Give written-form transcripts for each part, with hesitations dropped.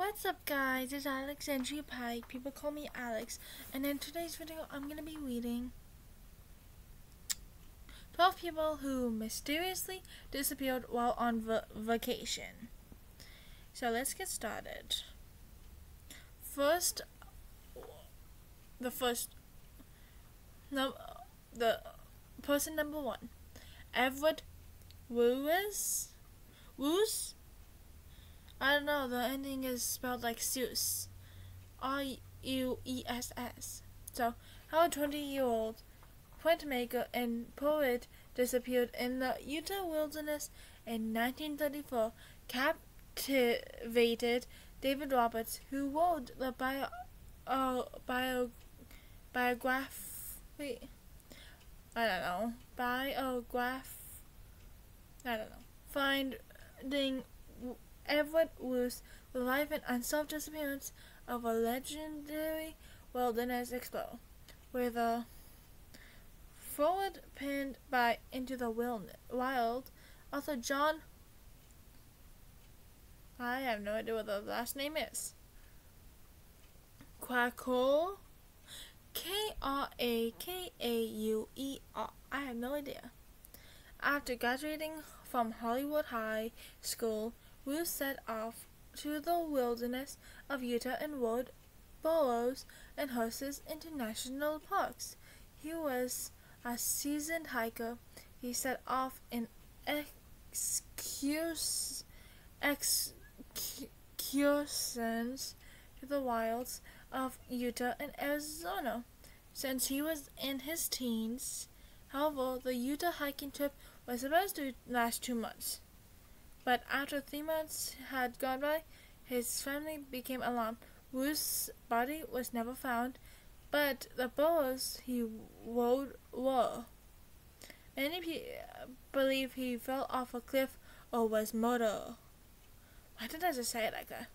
What's up guys, it's Alexandria Pike, people call me Alex, and in today's video I'm going to be reading 12 people who mysteriously disappeared while on vacation. So let's get started. The person number 1, Edward Woos? I don't know, the ending is spelled like Seuss. R-U-E-S-S. So, how a 20-year-old printmaker and poet disappeared in the Utah wilderness in 1934 captivated David Roberts, who wrote the finding Edward Woos, the life and unsolved disappearance of a legendary wilderness explorer, with a forward pinned by Into the Wild. Author John, I have no idea what the last name is, Krakow, K-R-A-K-A-U-E-R. I have no idea. After graduating from Hollywood High School, Woos set off to the wilderness of Utah and rode burros and horses into national parks. He was a seasoned hiker. He set off in excursions to the wilds of Utah and Arizona since he was in his teens. However, the Utah hiking trip was supposed to last 2 months. But after 3 months had gone by, his family became alarmed. Woos' body was never found, but the burros he rode were. Many believe he fell off a cliff or was murdered. Why did I just say it like that?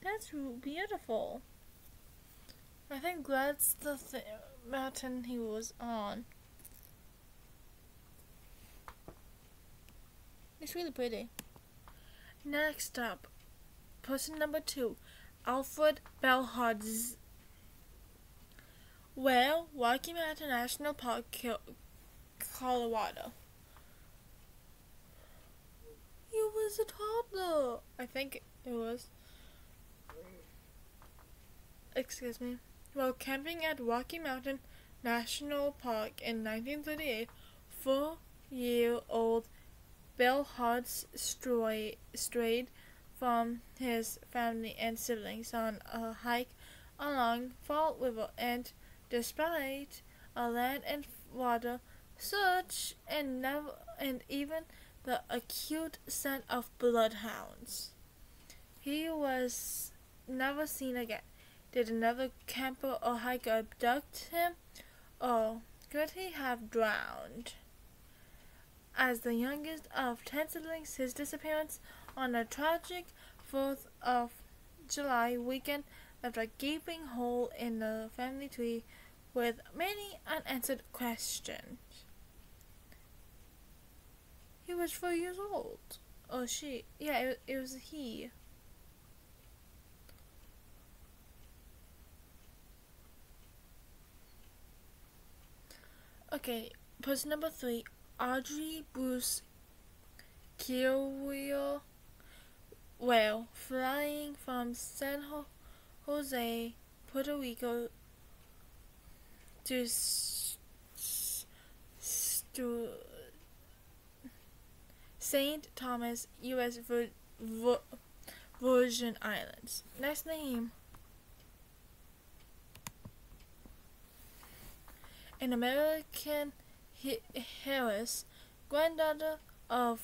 That's beautiful. I think that's the mountain he was on. It's really pretty. Next up, person number 2, Alfred Bellhards. Well, Rocky Mountain National Park, Colorado. He was a toddler. I think it was. Excuse me. While camping at Rocky Mountain National Park in 1938, 4-year-old Bellhards strayed from his family and siblings on a hike along Fall River, and despite a land and water search and even the acute scent of bloodhounds, he was never seen again. Did another camper or hiker abduct him, or could he have drowned? As the youngest of 10 siblings, his disappearance on a tragic 4th of July weekend left a gaping hole in the family tree with many unanswered questions. He was 4 years old. Or she. Yeah, it was he. Okay, person number 3, Audrey Bruce Curio. Well, flying from San Jose, Puerto Rico to St. Thomas, U.S. Virgin Islands. Next name. An American heiress, granddaughter of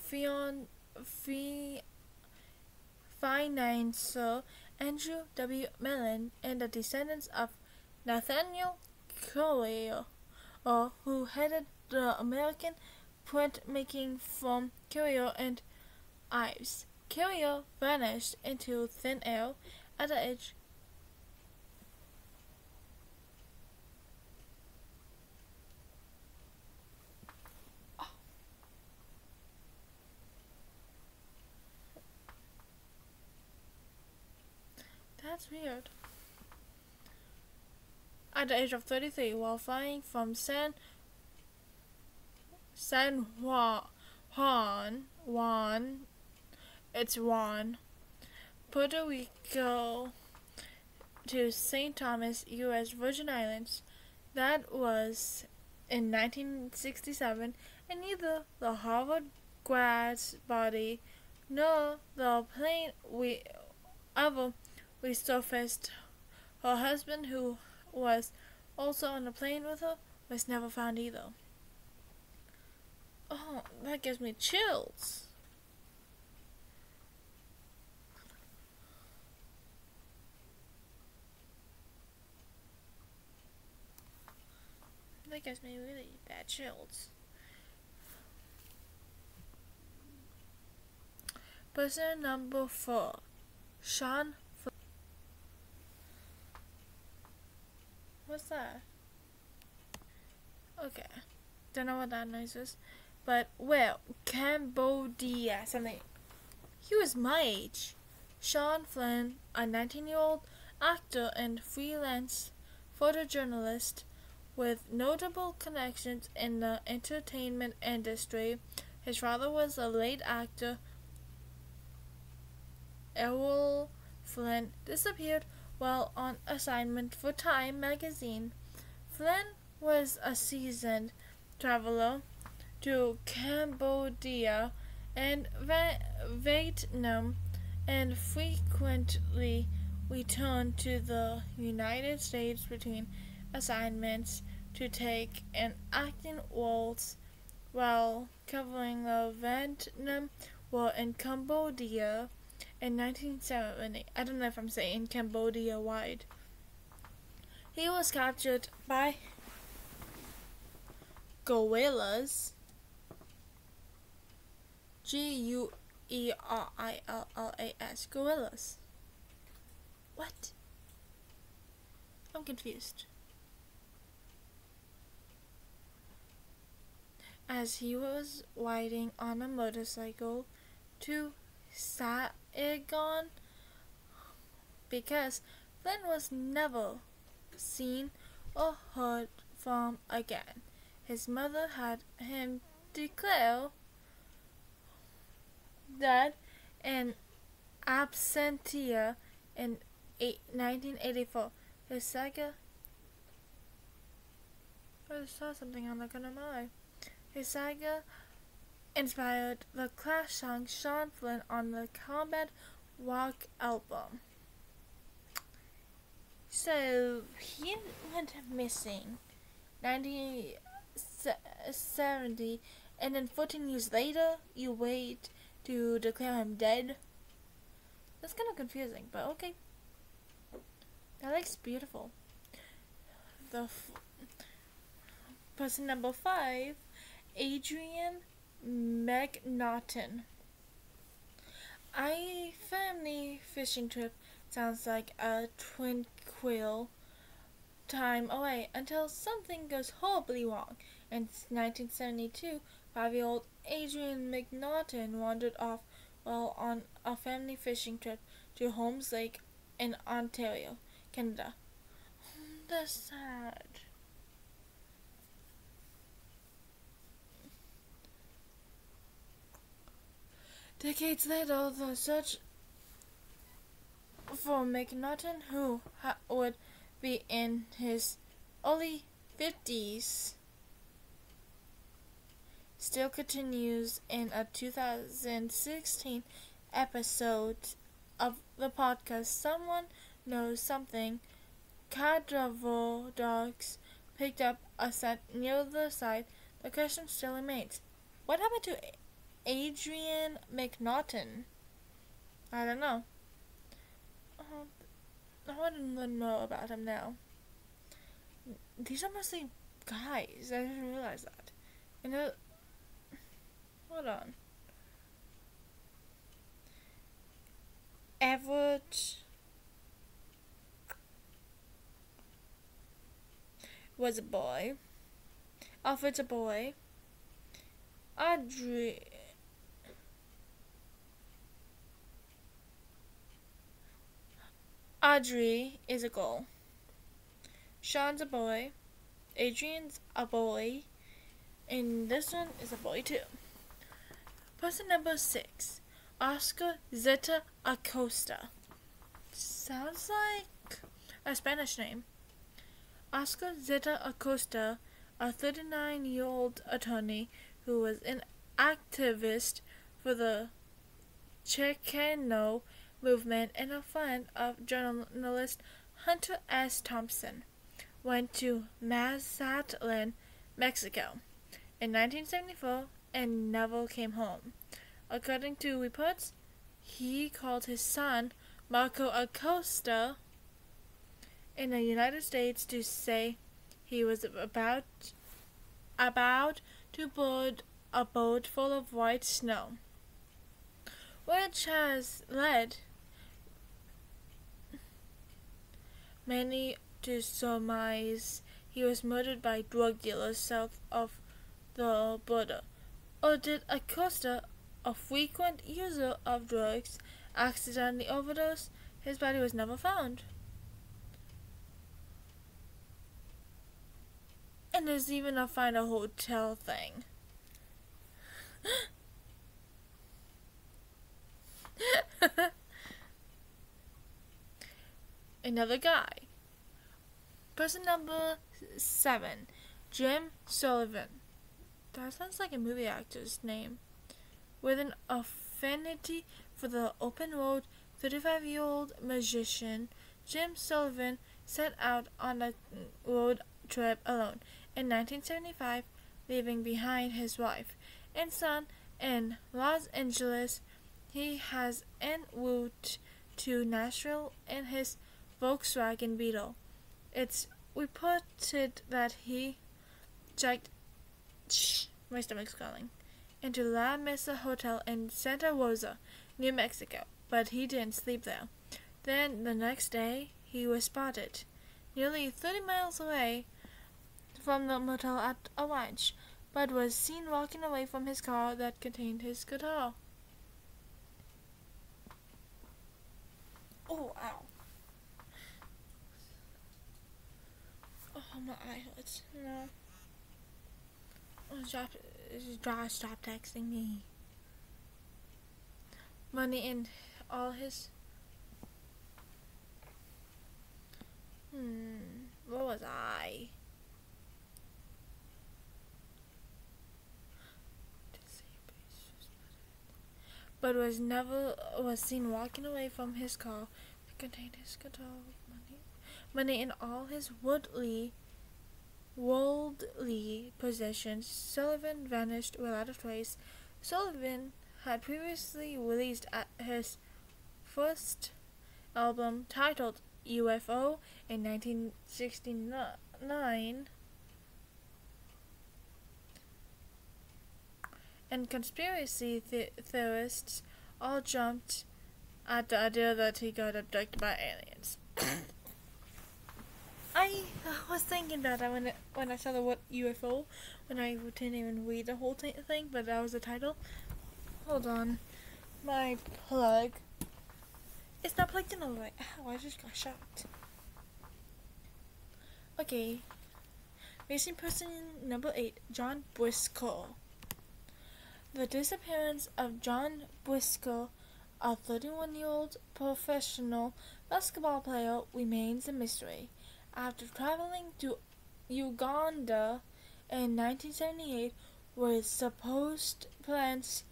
financier Andrew W. Mellon, and the descendants of Nathaniel Currier, who headed the American printmaking firm Currier and Ives. Currier vanished into thin air at the age That's weird. At the age of 33, while flying from San Juan, it's Juan, Puerto Rico to St. Thomas, U.S. Virgin Islands. That was in 1967, and neither the Harvard grad's body nor the plane ever resurfaced. Her husband, who was also on the plane with her, was never found either. Oh, that gives me chills. That gives me really bad chills. Person number 4, Sean. What's that? Okay, don't know what that noise is, but well, Cambodia something. He was my age. Sean Flynn, a 19-year-old actor and freelance photojournalist with notable connections in the entertainment industry. His father was the late actor Errol Flynn, disappeared while on assignment for Time magazine. Flynn was a seasoned traveler to Cambodia and Vietnam and frequently returned to the United States between assignments to take an acting roles while covering the Vietnam War in Cambodia in 1970. I don't know if I'm saying Cambodia wide. He was captured by guerrillas, Guerrillas, guerrillas. What? I'm confused. As he was riding on a motorcycle to Saigon, because Flynn was never seen or heard from again. His mother had him declare that in absentia in 1984. His saga. I saw something on the corner of my eye. His saga inspired the Clash song Sean Flynn on the Combat Rock album. So he went missing 1970, and then 14 years later you wait to declare him dead. That's kind of confusing, but okay. That looks beautiful. Person number 5, Adrian McNaughton. A family fishing trip sounds like a tranquil time away until something goes horribly wrong. In 1972, 5-year-old Adrian McNaughton wandered off while on a family fishing trip to Holmes Lake in Ontario, Canada. That's sad. Decades later, the search for McNaughton, who would be in his early 50s, still continues in a 2016 episode of the podcast Someone Knows Something. Cadaver dogs picked up a scent near the site. The question still remains: what happened to Adrian McNaughton? I don't know. I want to know about him now. These are mostly guys. I didn't realize that. You know, hold on. Everett was a boy. Alfred's a boy. Audrey. Audrey is a girl. Sean's a boy. Adrian's a boy. And this one is a boy too. Person number 6. Oscar Zeta Acosta. Sounds like a Spanish name. Oscar Zeta Acosta, a 39-year-old attorney who was an activist for the Chicano movement and a friend of journalist Hunter S. Thompson, went to Mazatlan, Mexico in 1974 and never came home. According to reports, he called his son Marco Acosta in the United States to say he was about to board a boat full of white snow, which has led many to surmise he was murdered by drug dealers south of the border. Or did Acosta, a frequent user of drugs, accidentally overdose? His body was never found. And there's even a find a hotel thing. Another guy. Person number 7. Jim Sullivan. That sounds like a movie actor's name. With an affinity for the open road, 35-year-old musician Jim Sullivan set out on a road trip alone in 1975, leaving behind his wife and son in Los Angeles. He has en route to Nashville in his Volkswagen Beetle. It's reported that he checked my stomach's calling into La Mesa Hotel in Santa Rosa, New Mexico, but he didn't sleep there. Then the next day he was spotted nearly 30 miles away from the motel at a ranch, but was seen walking away from his car that contained his guitar. Oh, ow. Oh, my eyelids. No. Oh, stop texting me. Money in all his... Where was I? But was seen walking away from his car that contained his guitar with money in all his worldly possessions. Sullivan vanished without a trace. Sullivan had previously released his first album titled UFO in 1969, and conspiracy theorists all jumped at the idea that he got abducted by aliens. I was thinking about that when I saw the word UFO, when I didn't even read the whole thing, but that was the title. Hold on. My plug. It's not plugged in all the way. Ow, I just got shocked. Okay. Missing person number 8, John Briscoe. The disappearance of John Briscoe, a 31-year-old professional basketball player, remains a mystery. After traveling to Uganda in 1978 with supposed plans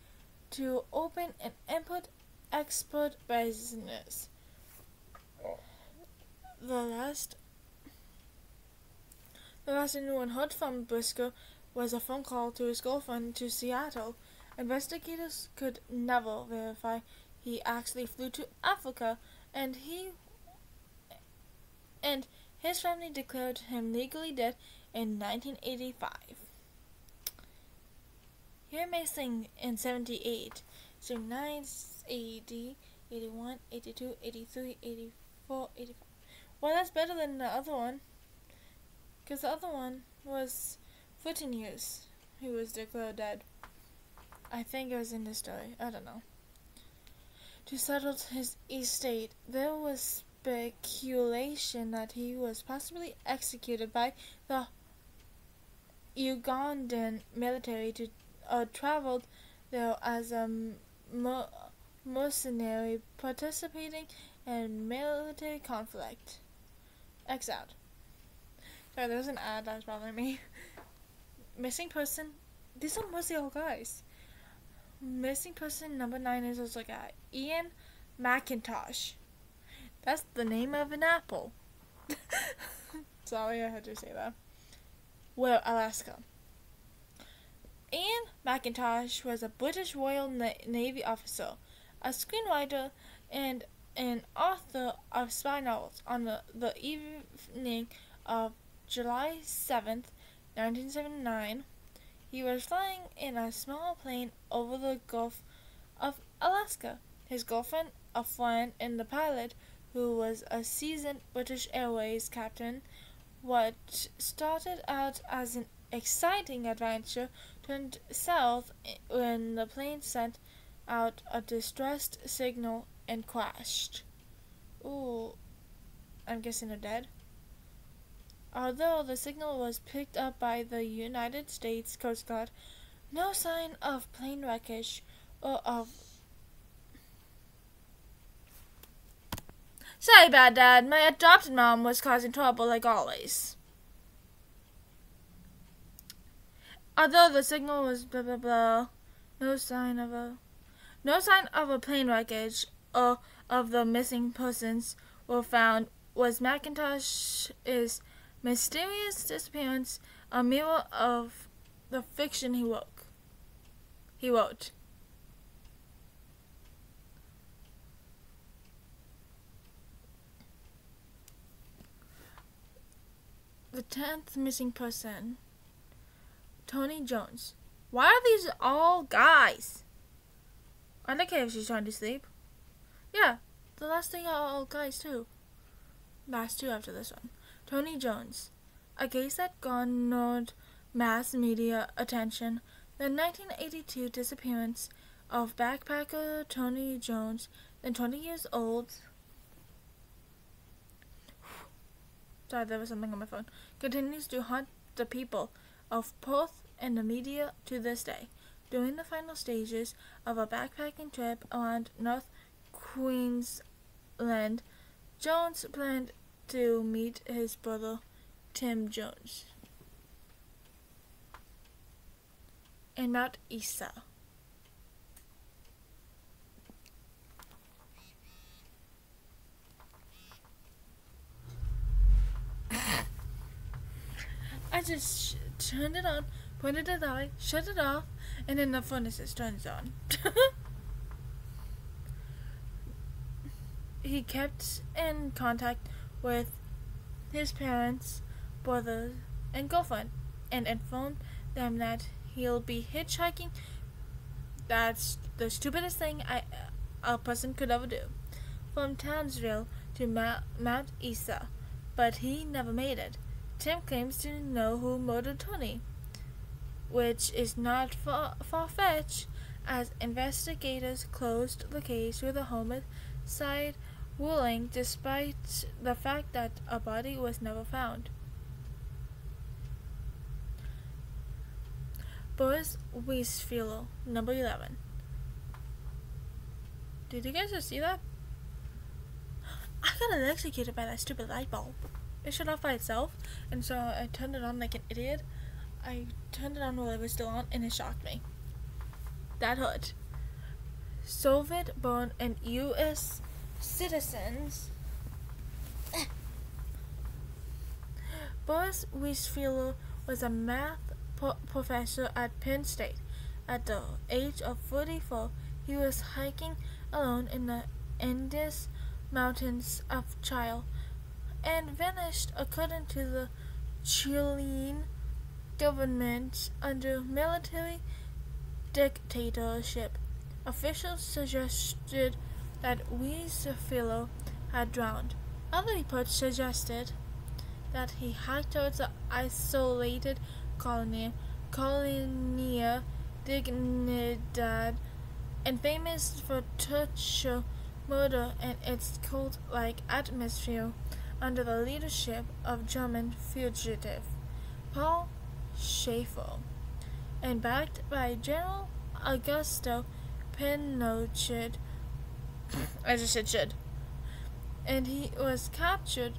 to open an import-export business. The last anyone heard from Briscoe was a phone call to his girlfriend to Seattle. Investigators could never verify he actually flew to Africa, and his family declared him legally dead in 1985. Here missing in 78, 79, 80, 81, 82, 83, 84, 85. Well, that's better than the other one, because the other one was 14 years he was declared dead. I think it was in the story. I don't know. To settle his estate, there was speculation that he was possibly executed by the Ugandan military to traveled there as a mercenary participating in military conflict. X out. Sorry, there was an ad that was bothering me. Missing person. These are mostly all guys. Missing person number 9 is also a guy. Ian McIntosh. That's the name of an apple. Sorry, I had to say that. Where, Alaska. Ian McIntosh was a British Royal Navy officer, a screenwriter, and an author of spy novels. On the evening of July 7th, 1979, he was flying in a small plane over the Gulf of Alaska. His girlfriend, a friend, and the pilot, who was a seasoned British Airways captain, what started out as an exciting adventure turned south when the plane sent out a distress signal and crashed. Ooh, I'm guessing they're dead. Although the signal was picked up by the United States Coast Guard, no sign of plane wreckage or of... Sorry about that. My adopted mom was causing trouble like always. Although the signal was blah blah blah, no sign of a plane wreckage or of the missing persons were found. Was McIntosh's mysterious disappearance a mirror of the fiction he wrote? The 10th missing person, Tony Jones. Why are these all guys? I don't care if she's trying to sleep. Yeah, the last thing are all guys too. Last two after this one. Tony Jones. A case that garnered mass media attention. The 1982 disappearance of backpacker Tony Jones, then 20 years old. Sorry, there was something on my phone. Continues to haunt the people of Perth and the media to this day. During the final stages of a backpacking trip around North Queensland, Jones planned to meet his brother, Tim Jones, in Mount Isa. I just turned it on, pointed it out, shut it off, and then the furnace turns on. He kept in contact with his parents, brother, and girlfriend, and informed them that he'll be hitchhiking. That's the stupidest thing a person could ever do. From Townsville to Mount Isa, but he never made it. Tim claims to know who murdered Tony, which is not far-fetched, as investigators closed the case with a homicide ruling despite the fact that a body was never found. Boris Weisfilo, number 11. Did you guys just see that? I got electrocuted by that stupid light bulb. It shut off by itself, and so I turned it on like an idiot. I turned it on while it was still on, and it shocked me. That hurt. Soviet-born and U.S. citizens. Boris Weisfilo was a math professor at Penn State. At the age of 44, he was hiking alone in the Andes Mountains of Chile and vanished according to the Chilean government under military dictatorship. Officials suggested that Weisfilo had drowned. Other reports suggested that he hiked towards the isolated Colonia Dignidad, and famous for torture murder and its cult-like atmosphere under the leadership of German fugitive Paul Schaefer, and backed by General Augusto Pinochet, as I said should, and he was captured.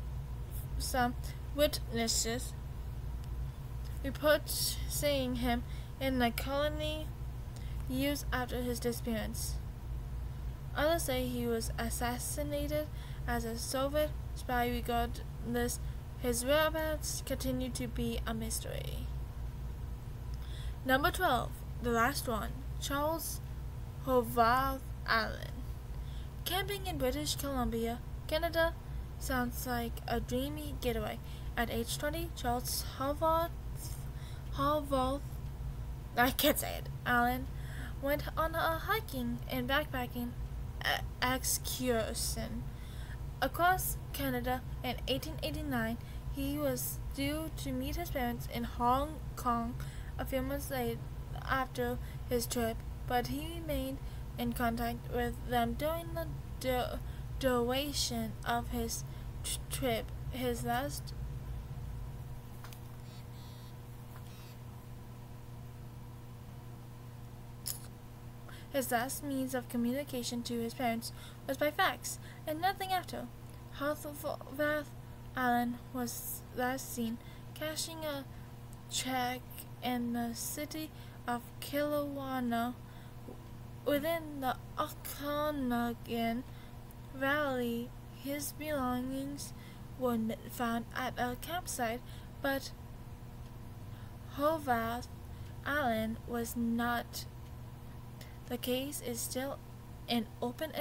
Some witnesses report seeing him in the colony years after his disappearance. Others say he was assassinated as a Soviet spy. Regardless, his whereabouts continue to be a mystery. Number 12, the last one, Charles Howard Allen. Camping in British Columbia, Canada sounds like a dreamy getaway. At age 20, Charles Howard, I can't say it, Allen, went on a hiking and backpacking excursion across Canada. In 1889, he was due to meet his parents in Hong Kong a few months later after his trip, but he remained in contact with them during the duration of his trip. His last means of communication to his parents was by fax, and nothing after. Howard Allen was last seen cashing a check in the city of Kelowna within the Okanagan Valley. His belongings were found at a campsite, but Howard Allen was not. The case is still in open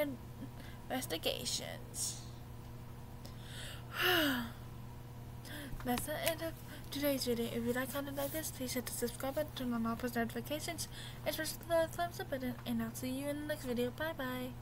investigations. That's the end of today's video. If you like content like this, please hit the subscribe button, turn on all post notifications, and press the thumbs up button, and I'll see you in the next video. Bye bye.